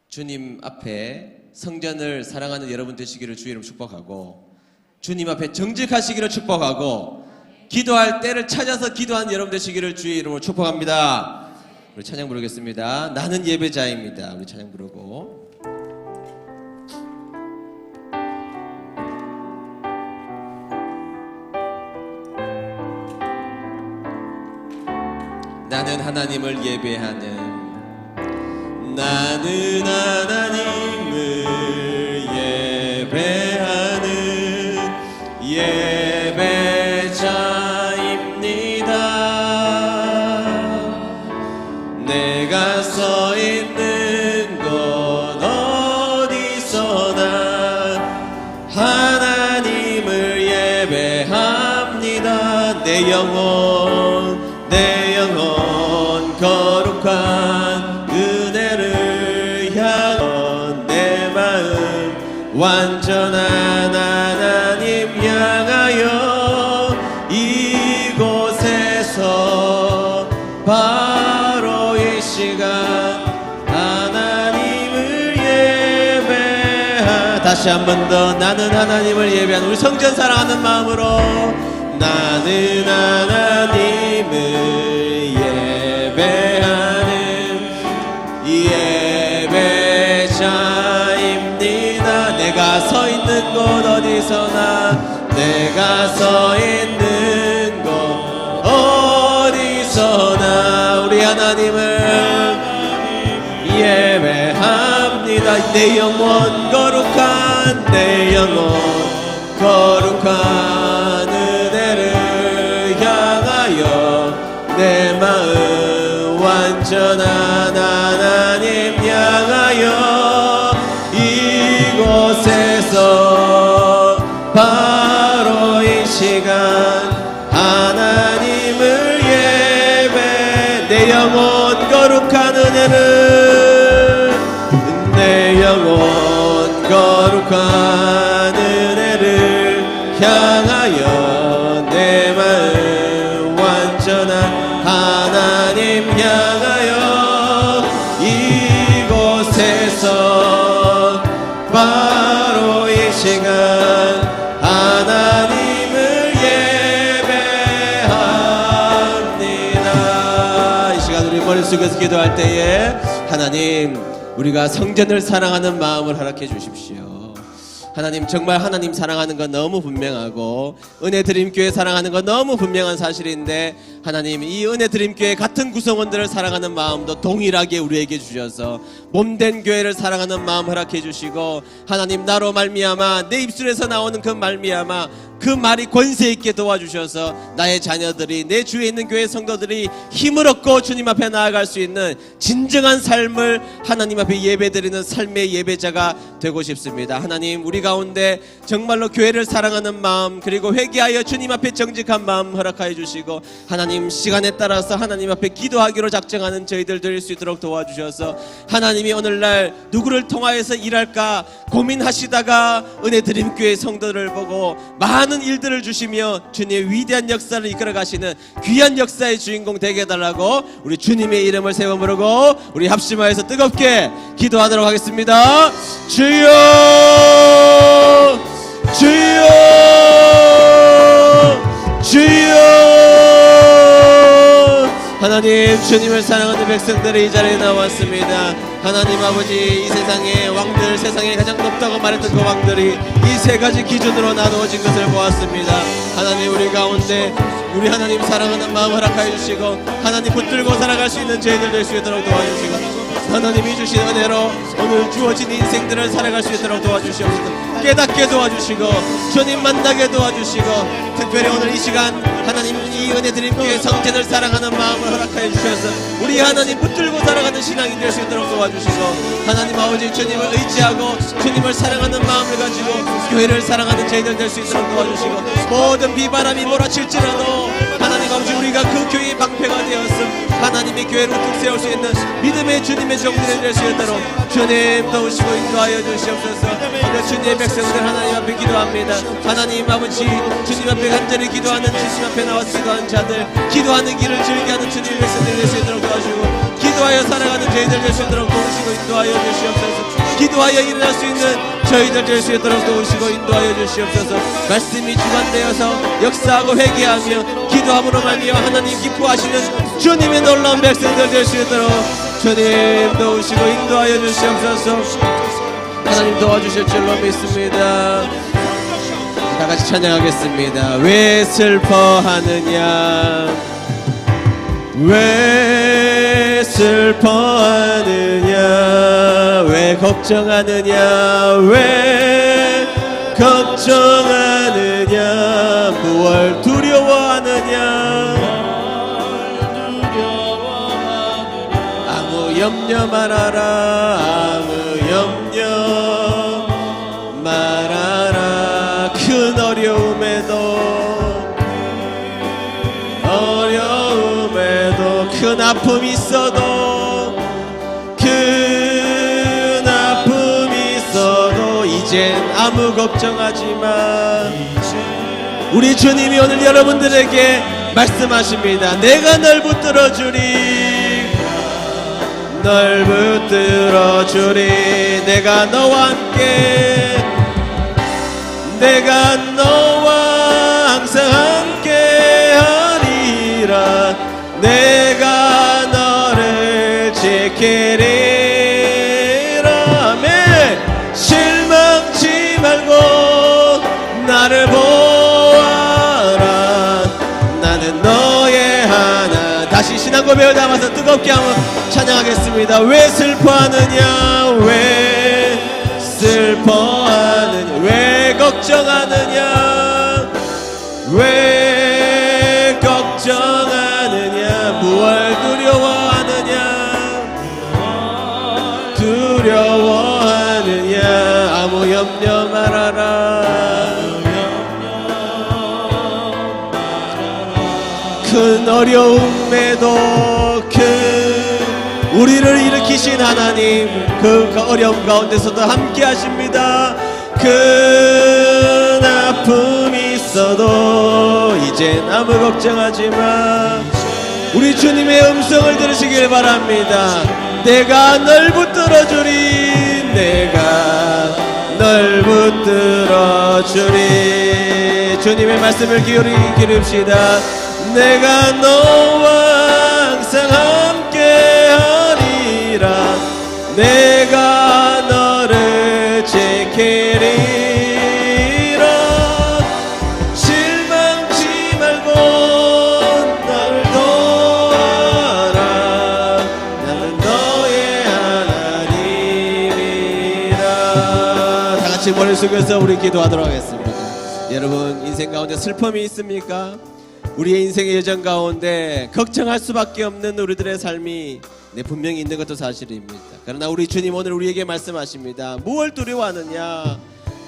주님 앞에 성전을 사랑하는 여러분 되시기를 주의 이름 축복하고, 주님 앞에 정직하시기를 축복하고, 기도할 때를 찾아서 기도하는 여러분 되시기를 주의 이름으로 축복합니다. 우리 찬양 부르겠습니다. 나는 예배자입니다. 우리 찬양 부르고. 나는 하나님을 예배하는, 나는 하나님을 예배하는 예배자입니다. 내가 서 있는 곳 어디서나 하나님을 예배하는 내 영혼 거룩한 은혜를 향한 내 마음 완전한 하나님 향하여 이곳에서 바로 이 시간 하나님을 예배하. 다시 한 번 더 나는 하나님을 예배하는 우리 성전 사랑하는 마음으로 나는 하나님을 예배하는 예배자입니다. 내가 서 있는 곳 어디서나 내가 서 있는 곳 어디서나 우리 하나님을 예배합니다. 내 영혼 거룩한 내 영혼 거룩한 은혜를 향하여 내 마음 완전한 하나님 향하여 이곳에서 바로 이 시간 하나님을 예배. 내 영혼 거룩한 은혜를 내 영혼 거룩한 은혜를 향하여 내 마음 완전한 하나님 향하여 이곳에서 바로 이 시간 하나님을 예배합니다. 이 시간 우리 머릿속에서 기도할 때에 하나님 우리가 성전을 사랑하는 마음을 허락해 주십시오. 하나님 정말 하나님 사랑하는 건 너무 분명하고 은혜 드림 교회 사랑하는 건 너무 분명한 사실인데 하나님 이 은혜 드림 교회 같은 구성원들을 사랑하는 마음도 동일하게 우리에게 주셔서 몸된 교회를 사랑하는 마음 허락해 주시고 하나님 나로 말미암아 내 입술에서 나오는 그 말미암아 그 말이 권세 있게 도와주셔서 나의 자녀들이 내 주위에 있는 교회 성도들이 힘을 얻고 주님 앞에 나아갈 수 있는 진정한 삶을 하나님 앞에 예배드리는 삶의 예배자가 되고 싶습니다. 하나님 우리 가운데 정말로 교회를 사랑하는 마음 그리고 회개하여 주님 앞에 정직한 마음 허락하여 주시고 하나님 시간에 따라서 하나님 앞에 기도하기로 작정하는 저희들 될 수 있도록 도와주셔서 하나님이 오늘날 누구를 통하여서 일할까 고민하시다가 은혜 드림 교회 성도를 보고 많은 일들을 주시며 주님의 위대한 역사를 이끌어 가시는 귀한 역사의 주인공 되게 해달라고 우리 주님의 이름을 세워 부르고 우리 합심하여서 뜨겁게 기도하도록 하겠습니다. 주여 주여 주여. 하나님 주님을 사랑하는 백성들이 이 자리에 나왔습니다. 하나님 아버지 이 세상의 왕들 세상에 가장 높다고 말했던 그 왕들이 이 세 가지 기준으로 나누어진 것을 보았습니다. 하나님 우리 가운데 우리 하나님 사랑하는 마음 허락하여 주시고 하나님 붙들고 살아갈 수 있는 저희들 될 수 있도록 도와주시고 하나님이 주신 은혜로 오늘 주어진 인생들을 살아갈 수 있도록 도와주시옵소서. 깨닫게 도와주시고 주님 만나게 도와주시고 특별히 오늘 이 시간 하나님 이 은혜 드림 교회 성전을 사랑하는 마음을 허락하여 주셔서 우리 하나님 붙들고 살아가는 신앙이 될 수 있도록 도와주시고 하나님 아버지 주님을 의지하고 주님을 사랑하는 마음을 가지고 교회를 사랑하는 저희들 될 수 있도록 도와주시고 모든 비바람이 몰아칠지라도 하나님 아버지 우리가 그 교회의 방패가 되어서 하나님의 교회를 우뚝 세울 수 있는 믿음의 주님의 정리를 될 수 있도록 주님 도우시고 인도하여 주시옵소서. 오늘 주님의 백성들 하나님 앞에 기도합니다. 하나님 아버지 주님 앞에 간절히 기도하는 주님 앞에 나와서 기도하는 자들 기도하는 길을 즐겨하는 주님의 백성들 될 수 있도록 도와주고 기도하여 살아가는 저희들 될 수 있도록 도우시고 인도하여 주시옵소서. 기도하여 일어날 수 있는 저희들 될 수 있도록 도우시고 인도하여 주시옵소서. 말씀이 주관되어서 역사하고 회개하며 기도함으로 말미암아 하나님 기뻐하시는 주님의 놀라운 백성들 될 수 있도록 주님 도우시고 인도하여 주시옵소서. 하나님 도와주실 줄로 믿습니다. 다 같이 찬양하겠습니다. 왜 슬퍼하느냐 왜 슬퍼하느냐 왜 걱정하느냐 왜 걱정하느냐 무얼 두려워하느냐 아무 염려 말아라 아무 염려 말아라 큰 어려움에도 아픔이 있어도 큰 아픔이 있어도 이젠 아무 걱정하지마. 우리 주님이 오늘 여러분들에게 말씀하십니다. 내가 널 붙들어 주리. 널 붙들어 주리. 내가 너와 함께, 내가 너와 항상 함께 하리라. 내가 너를 지키리라. 아멘. 실망치 말고 나를 보아라. 나는 너의 하나. 다시 신앙 고백을 담아서 뜨겁게 한번 찬양하겠습니다. 왜 슬퍼하느냐, 왜 슬퍼하느냐, 왜 걱정하느냐, 왜 걱정하느냐, 무얼 두려워하느냐, 아무 염려 말아라. 큰 어려움에도 우리를 일으키신 하나님, 그 어려움 가운데서도 함께 하십니다. 큰 아픔이 있어도 이젠 아무 걱정하지마. 우리 주님의 음성을 들으시길 바랍니다. 내가 널 붙들어 주리. 내가 널 붙들어 주리. 주님의 말씀을 기울입시다. 내가 너와 항상 함께 하리라. 내가 너를 지키리라. 실망치 말고 나를 도와라. 나는 너의 하나님이라. 다같이 머리 숙여서 우리 기도하도록 하겠습니다. 여러분, 인생 가운데 슬픔이 있습니까? 우리의 인생의 여정 가운데 걱정할 수밖에 없는 우리들의 삶이 분명히 있는 것도 사실입니다. 그러나 우리 주님 오늘 우리에게 말씀하십니다. 무엇을 두려워하느냐,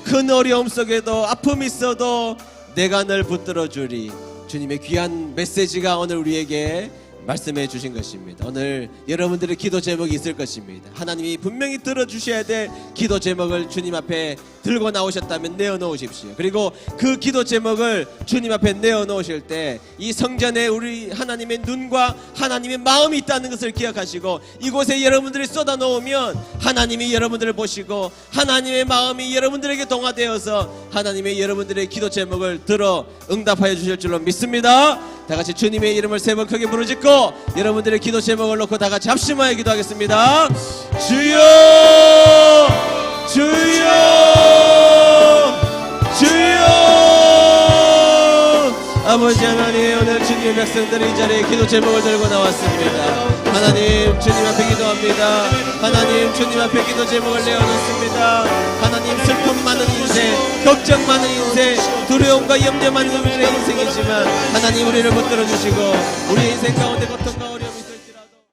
큰 어려움 속에도 아픔이 있어도 내가 널 붙들어 주리. 주님의 귀한 메시지가 오늘 우리에게 말씀해 주신 것입니다. 오늘 여러분들의 기도 제목이 있을 것입니다. 하나님이 분명히 들어주셔야 될 기도 제목을 주님 앞에 들고 나오셨다면 내어놓으십시오. 그리고 그 기도 제목을 주님 앞에 내어놓으실 때 이 성전에 우리 하나님의 눈과 하나님의 마음이 있다는 것을 기억하시고, 이곳에 여러분들이 쏟아놓으면 하나님이 여러분들을 보시고 하나님의 마음이 여러분들에게 동화되어서 하나님의 여러분들의 기도 제목을 들어 응답하여 주실 줄로 믿습니다. 다같이 주님의 이름을 세 번 크게 부르짖고 여러분들의 기도 제목을 놓고 다같이 합심하여 기도하겠습니다. 주여, 주여, 주여. 아버지 하나님, 오늘 주님의 백성들이 이 자리에 기도 제목을 들고 나왔습니다. 하나님, 주님 앞에 기도합니다. 하나님, 주님 앞에 기도 제목을 내어놓습니다. 하나님, 슬픔 많은 인생, 걱정 많은 인생, 두려움과 염려 많은 우리의 인생이지만 하나님, 우리를 붙들어 주시고 우리 인생 가운데 고통과 어려움이